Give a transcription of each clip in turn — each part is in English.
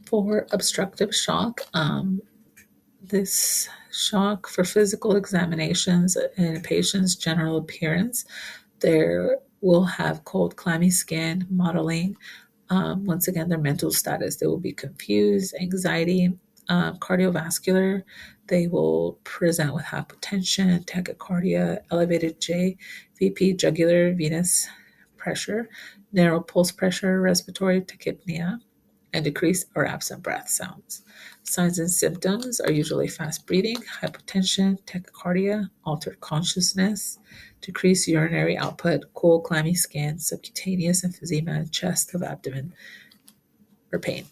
For obstructive shock, this shock for physical examinations and a patient's general appearance, there will have cold, clammy skin, mottling. Once again, their mental status, they will be confused, anxiety, cardiovascular. They will present with hypotension, tachycardia, elevated JVP, jugular venous pressure, narrow pulse pressure, respiratory tachypnea, and decreased or absent breath sounds. Signs and symptoms are usually fast breathing, hypotension, tachycardia, altered consciousness, decreased urinary output, cool, clammy skin, subcutaneous emphysema, chest of abdomen, or pain.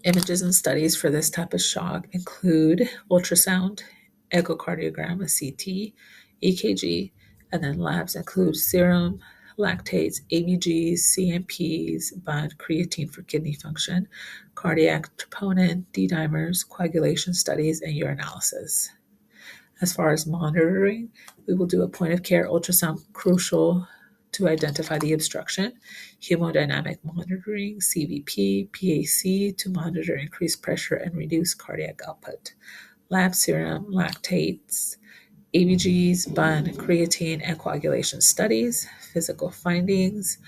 Images and studies for this type of shock include ultrasound, echocardiogram, a CT, EKG, and then labs include serum, lactates, ABGs, CMPs, BUN, creatine for kidney function, cardiac troponin, D-dimers, coagulation studies, and urinalysis. As far as monitoring, we will do a point-of-care ultrasound crucial to identify the obstruction, hemodynamic monitoring, CVP, PAC to monitor increased pressure and reduce cardiac output, lab serum, lactates, ABGs, BUN, creatine, and coagulation studies, physical findings.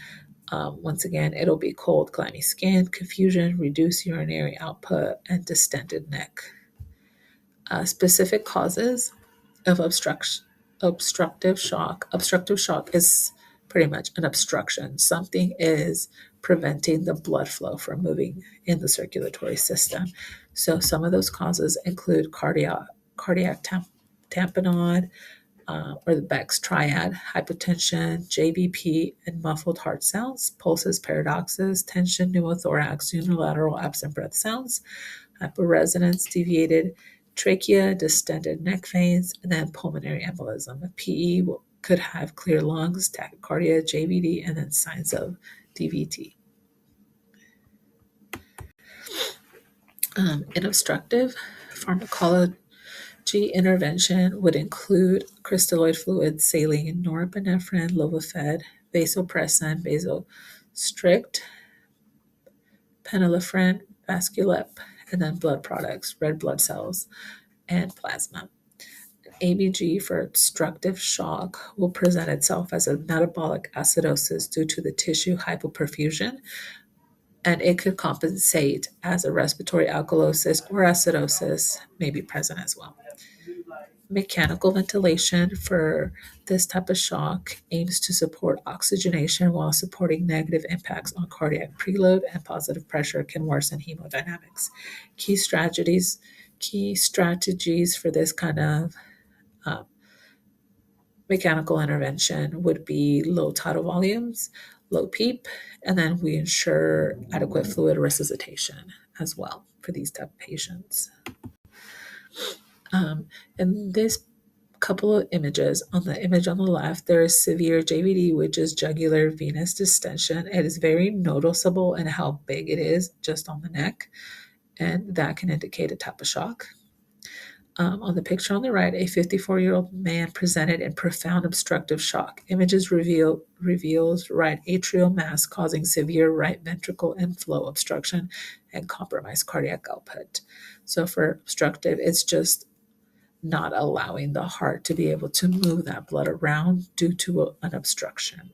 Once again, it'll be cold, clammy skin, confusion, reduced urinary output, and distended neck. Specific causes of obstructive shock. Obstructive shock is pretty much an obstruction. Something is preventing the blood flow from moving in the circulatory system. So some of those causes include cardiac tamponade, or the Beck's triad, hypotension, JVP, and muffled heart sounds, pulses, paradoxes, tension, pneumothorax, unilateral absent breath sounds, hyporesonance, deviated trachea, distended neck veins, and then pulmonary embolism. A PE could have clear lungs, tachycardia, JVD, and then signs of DVT. In obstructive, pharmacology intervention would include crystalloid fluid, saline, norepinephrine, Levophed, vasopressin, vasostrict, phenylephrine, Vasculep, and then blood products, red blood cells, and plasma. ABG for obstructive shock will present itself as a metabolic acidosis due to the tissue hypoperfusion, and it could compensate as a respiratory alkalosis or acidosis may be present as well. Mechanical ventilation for this type of shock aims to support oxygenation while supporting negative impacts on cardiac preload, and positive pressure can worsen hemodynamics. Key strategies for this kind of mechanical intervention would be low tidal volumes, low PEEP, and then we ensure adequate fluid resuscitation as well for these type of patients. In this couple of images, on the image on the left, there is severe JVD, which is jugular venous distension. It is very noticeable in how big it is just on the neck, and that can indicate a type of shock. On the picture on the right, a 54-year-old man presented in profound obstructive shock. Images reveals right atrial mass causing severe right ventricle inflow obstruction and compromised cardiac output. So for obstructive, it's just not allowing the heart to be able to move that blood around due to an obstruction.